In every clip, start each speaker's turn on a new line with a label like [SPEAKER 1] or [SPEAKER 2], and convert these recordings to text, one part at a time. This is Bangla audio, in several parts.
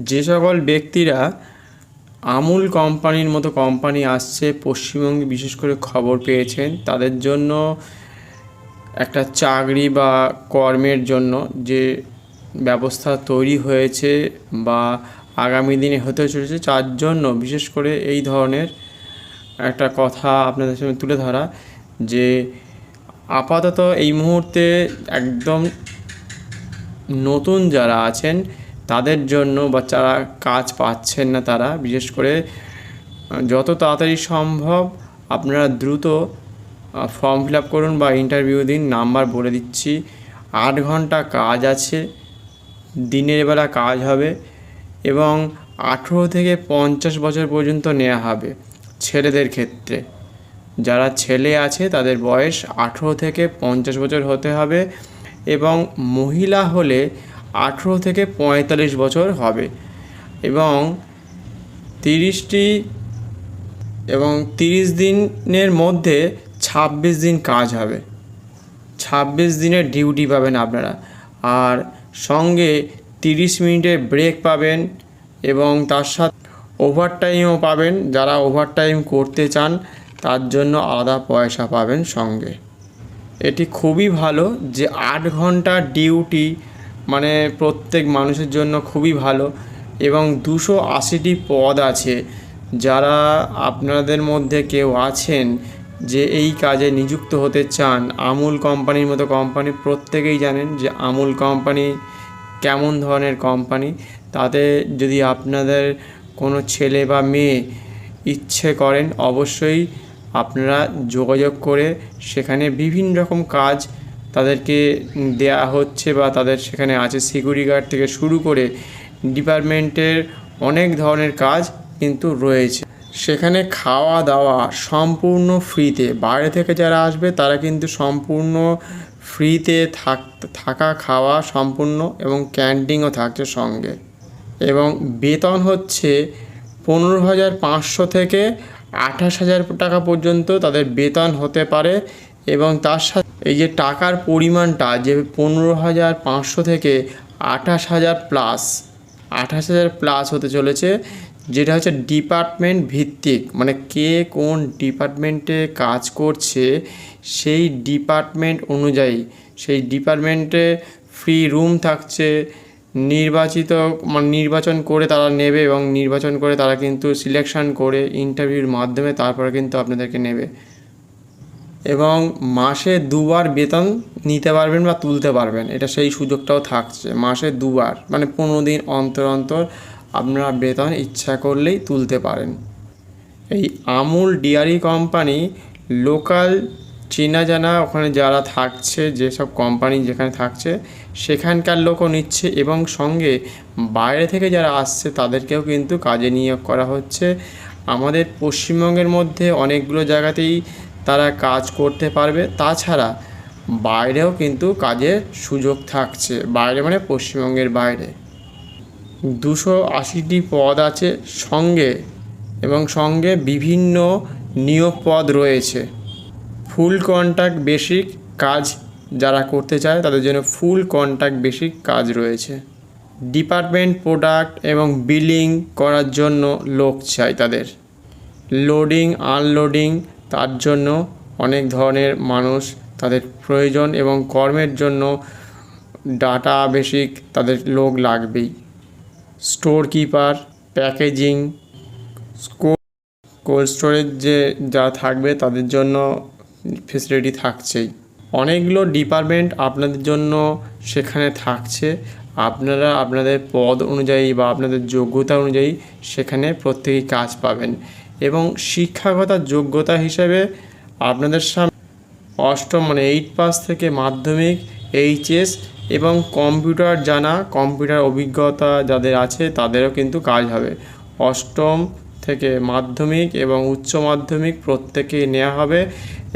[SPEAKER 1] যে সকল ব্যক্তিরা আমুল কোম্পানির মতো কোম্পানি আসছে পশ্চিমবঙ্গে, বিশেষ করে খবর পেয়েছেন, তাদের জন্য একটা চাকরি বা কর্মের জন্য যে ব্যবস্থা তৈরি হয়েছে বা আগামী দিনে হতে চলেছে, তার জন্য বিশেষ করে এই ধরনের একটা কথা আপনাদের সামনে তুলে ধরা যে আপাতত এই মুহূর্তে একদম নতুন যারা আছেন তাদের জন্য বা যারা কাজ পাচ্ছেন না, তারা বিশেষ করে যত তাড়াতাড়ি সম্ভব আপনারা দ্রুত ফর্ম ফিল আপ করুন বা ইন্টারভিউ দিন। নাম্বার বলে দিচ্ছি, 8 ঘন্টা কাজ আছে, দিনের বেলা কাজ হবে এবং 18 থেকে 50 বছর পর্যন্ত নেওয়া হবে ছেলেদের ক্ষেত্রে। যারা ছেলে আছে তাদের বয়স 18 থেকে 50 বছর হতে হবে এবং মহিলা হলে 18 থেকে 45 বছর হবে এবং 30 দিনের মধ্যে 26 দিন কাজ হবে। 26 দিনের ডিউটি পাবেন আপনারা, আর সঙ্গে 30 মিনিটের ব্রেক পাবেন এবং তার সাথে ওভারটাইমও পাবেন। যারা ওভারটাইম করতে চান তার জন্য আলাদা পয়সা পাবেন সঙ্গে। এটি খুবই ভালো যে 8 ঘন্টা ডিউটি মানে প্রত্যেক মানুষের জন্য খুবই ভালো এবং 280টি পদ আছে। যারা আপনাদের মধ্যে কেউ আছেন যে এই কাজে নিযুক্ত হতে চান, আমুল কোম্পানির মতো কোম্পানি, প্রত্যেকেই জানেন যে আমুল কোম্পানি কেমন ধরনের কোম্পানি। তাতে যদি আপনাদের কোনো ছেলে বা মেয়ে ইচ্ছে করেন, অবশ্যই আপনারা যোগাযোগ করে সেখানে বিভিন্ন রকম কাজ তাদেরকে দেয়া হচ্ছে বা তাদের সেখানে আছে। সিকিউরিটি গার্ড থেকে শুরু করে ডিপার্টমেন্টের অনেক ধরনের কাজ কিন্তু রয়েছে। সেখানে খাওয়া দাওয়া সম্পূর্ণ ফ্রিতে। বাইরে থেকে যারা আসবে তারা কিন্তু সম্পূর্ণ ফ্রিতে থাকা খাওয়া সম্পূর্ণ এবং ক্যান্টিনও থাকছে সঙ্গে। এবং বেতন হচ্ছে 15,500 থেকে 28,000 টাকা পর্যন্ত তাদের বেতন হতে পারে। এবং তার সাথে এই যে টাকার পরিমাণটা যে 15,500 থেকে 28,000 প্লাস, 28,000 প্লাস হতে চলেছে, যেটা হচ্ছে ডিপার্টমেন্ট ভিত্তিক। মানে কে কোন ডিপার্টমেন্টে কাজ করছে সেই ডিপার্টমেন্ট অনুযায়ী সেই ডিপার্টমেন্টে ফ্রি রুম থাকছে। নির্বাচন করে তারা নেবে এবং নির্বাচন করে তারা কিন্তু সিলেকশন করে ইন্টারভিউর মাধ্যমে তারপরে কিন্তু আপনাদেরকে নেবে। এবং মাসে 2বার বেতন নিতে পারবেন বা তুলতে পারবেন, এটা সেই সুযোগটাও থাকছে। মাসে 2বার মানে 15 দিন অন্তর অন্তর আপনারা বেতন ইচ্ছা করলেই তুলতে পারেন। এই আমুল ডেয়ারি কোম্পানি লোকাল চেনা জানা ওখানে যারা থাকছে, যেসব কোম্পানি যেখানে থাকছে সেখানকার লোকও নিচ্ছে এবং সঙ্গে বাইরে থেকে যারা আসছে তাদেরকেও কিন্তু কাজে নিয়োগ করা হচ্ছে। আমাদের পশ্চিমবঙ্গের মধ্যে অনেকগুলো জায়গাতেই তারা কাজ করতে পারবে। তাছাড়া বাইরেও কিন্তু কাজের সুযোগ থাকছে, বাইরে মানে পশ্চিমবঙ্গের বাইরে। 280টি পদ আছে সঙ্গে বিভিন্ন নিয়োগ পদ রয়েছে। ফুল কন্ট্রাক্ট বেসিক কাজ যারা করতে চায় তাদের জন্য ফুল কন্ট্রাক্ট বেসিক কাজ রয়েছে। ডিপার্টমেন্ট প্রোডাক্ট এবং বিলিং করার জন্য লোক চাই তাদের। লোডিং আনলোডিং তার জন্য অনেক ধরনের মানুষ তাদের প্রয়োজন এবং কর্মের জন্য ডাটা বেসিক তাদের লোক লাগবেই। Store keeper, packaging, cold storage যা থাকবে তাদের জন্য ফেসিলিটি থাকছেই। অনেকগুলো ডিপার্টমেন্ট আপনাদের জন্য সেখানে থাকছে। আপনারা আপনাদের পদ অনুযায়ী বা আপনাদের যোগ্যতা অনুযায়ী সেখানে প্রত্যেকেই কাজ পাবেন। এবং শিক্ষাগত যোগ্যতা হিসেবে আপনাদের সামনে 8ম মানে 8 পাস থেকে মাধ্যমিক, এইচএস এবং কম্পিউটার জানা, কম্পিউটার অভিজ্ঞতা যাদের আছে তাদেরও কিন্তু কাজ হবে। 8ম থেকে মাধ্যমিক এবং উচ্চ মাধ্যমিক প্রত্যেকেই নেওয়া হবে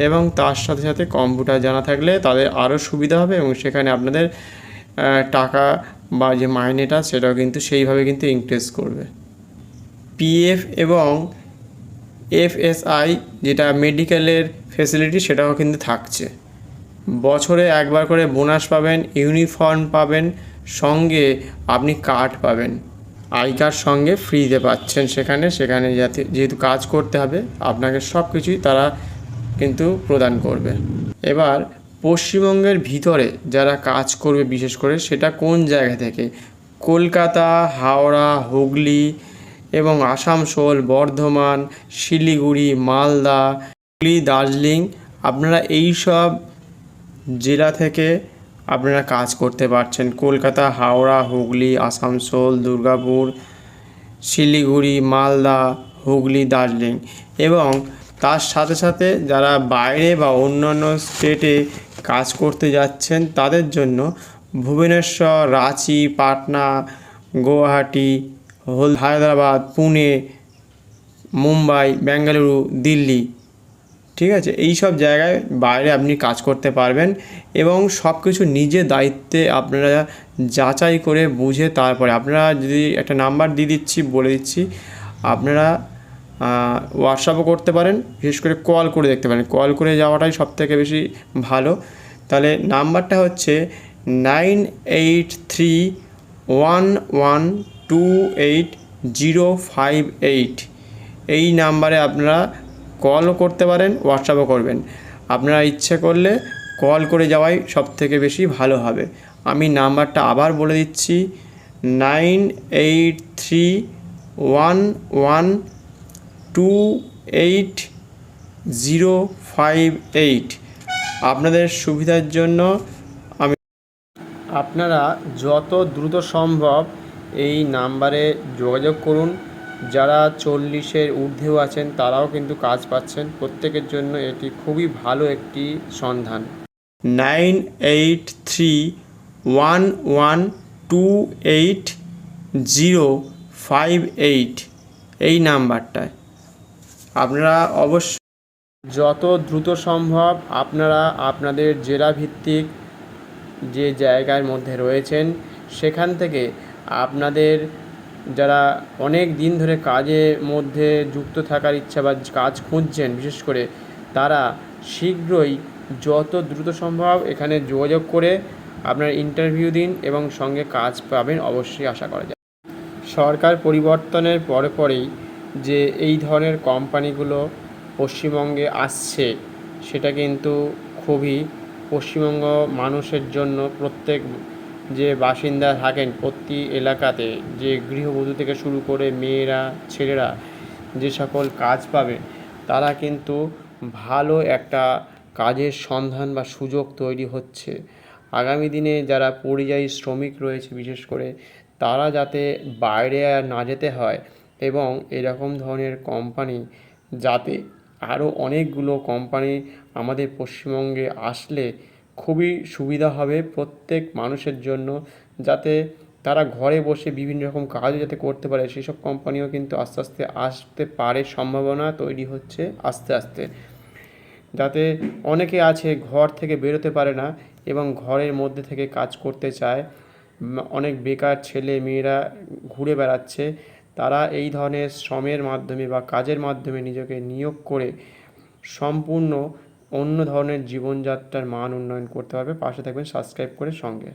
[SPEAKER 1] এবং তার সাথে সাথে কম্পিউটার জানা থাকলে তাদের আরও সুবিধা হবে এবং সেখানে আপনাদের টাকা বা যে মাইনেটা সেটাও কিন্তু সেইভাবে কিন্তু ইনক্রিজ করবে। পিএফ এবং এফএসআই যেটা মেডিকেলের ফেসিলিটি সেটাও কিন্তু থাকছে। বছরে একবার করে বোনাস পাবেন, ইউনিফর্ম পাবেন, সঙ্গে আপনি কার্ড পাবেন। আই কার্ড সঙ্গে ফ্রিতে পাচ্ছেন। সেখানে যেহেতু কাজ করতে হবে আপনাকে সব কিছুই তারা কিন্তু প্রদান করবে। এবার পশ্চিমবঙ্গের ভিতরে যারা কাজ করবে বিশেষ করে সেটা কোন জায়গা থেকে, কলকাতা, হাওড়া, হুগলি এবং আসানসোল, বর্ধমান, শিলিগুড়ি, মালদা, দার্জিলিং, আপনারা এই সব জেলা থেকে আপনারা কাজ করতে পারছেন। কলকাতা, হাওড়া, হুগলি, আসানসোল, দুর্গাপুর, শিলিগুড়ি, মালদা, হুগলি, দার্জিলিং এবং তার সাথে সাথে যারা বাইরে বা অন্যান্য স্টেটে কাজ করতে যাচ্ছেন তাদের জন্য ভুবনেশ্বর, রাঁচি, পাটনা, গুয়াহাটি, হায়দ্রাবাদ, পুনে, মুম্বাই, বেঙ্গালুরু, দিল্লি, ঠিক আছে, এই সব জায়গায় বাইরে আপনি কাজ করতে পারবেন এবং সব কিছু নিজের দায়িত্বে আপনারা যাচাই করে বুঝে তারপরে আপনারা যদি একটা নাম্বার বলে দিচ্ছি, আপনারা হোয়াটসঅ্যাপও করতে পারেন, বিশেষ করে কল করে দেখতে পারেন। কল করে যাওয়াটাই সবথেকে বেশি ভালো। তাহলে নাম্বারটা হচ্ছে 9883112808। এই নাম্বারে আপনারা কলও করতে পারেন, হোয়াটসঅ্যাপও করবেন। আপনারা ইচ্ছে করলে কল করে যাওয়াই সবথেকে বেশি ভালো হবে। আমি নাম্বারটা আবার বলে দিচ্ছি, 9831128058। আপনাদের সুবিধার জন্য আপনারা যত দ্রুত সম্ভব এই নাম্বারে যোগাযোগ করুন। যারা 40-এর ঊর্ধ্বেও আছেন তারাও কিন্তু কাজ পাচ্ছেন। প্রত্যেকের জন্য এটি খুবই ভালো একটি সন্ধান। 9831128058 এই নাম্বারটায় আপনারা অবশ্যই যত দ্রুত সম্ভব আপনারা আপনাদের জেলা ভিত্তিক যে জায়গার মধ্যে রয়েছেন সেখান থেকে আপনাদের যারা অনেক দিন ধরে কাজের মধ্যে যুক্ত থাকার ইচ্ছা বা কাজ খুঁজছেন বিশেষ করে, তারা শীঘ্রই যত দ্রুত সম্ভব এখানে যোগাযোগ করে আপনার ইন্টারভিউ দিন এবং সঙ্গে কাজ পাবেন অবশ্যই আশা করা যায়। সরকার পরিবর্তনের পরেই যে এই ধরনের কোম্পানিগুলো পশ্চিমবঙ্গে আসছে সেটা কিন্তু খুবই পশ্চিমবঙ্গ মানুষের জন্য, প্রত্যেক যে বাসিন্দা থাকেন প্রতি এলাকাতে, যে গৃহবধূ থেকে শুরু করে মেয়েরা, ছেলেরা যে সকল কাজ পাবে তারা কিন্তু ভালো একটা কাজের সন্ধান বা সুযোগ তৈরি হচ্ছে। আগামী দিনে যারা পরিযায়ী শ্রমিক রয়েছে বিশেষ করে, তারা যাতে বাইরে আর না যেতে হয় এবং এরকম ধরনের কোম্পানি যাতে আরও অনেকগুলো কোম্পানি আমাদের পশ্চিমবঙ্গে আসলে খুবই সুবিধা হবে প্রত্যেক মানুষের জন্য, যাতে তারা ঘরে বসে বিভিন্ন রকম কাজও যাতে করতে পারে। সেসব কোম্পানিও কিন্তু আস্তে আস্তে আসতে পারে, সম্ভাবনা তৈরি হচ্ছে আস্তে আস্তে। যাতে অনেকে আছে ঘর থেকে বেরোতে পারে না এবং ঘরের মধ্যে থেকে কাজ করতে চায়, অনেক বেকার ছেলে মেয়েরা ঘুরে বেড়াচ্ছে, তারা এই ধরনের শ্রমের মাধ্যমে বা কাজের মাধ্যমে নিজেকে নিয়োগ করে সম্পূর্ণ অন্য ধরনের জীবনযাত্রার মান উন্নয়ন করতে পারবে। পাশে থাকবেন সাবস্ক্রাইব করে সঙ্গে।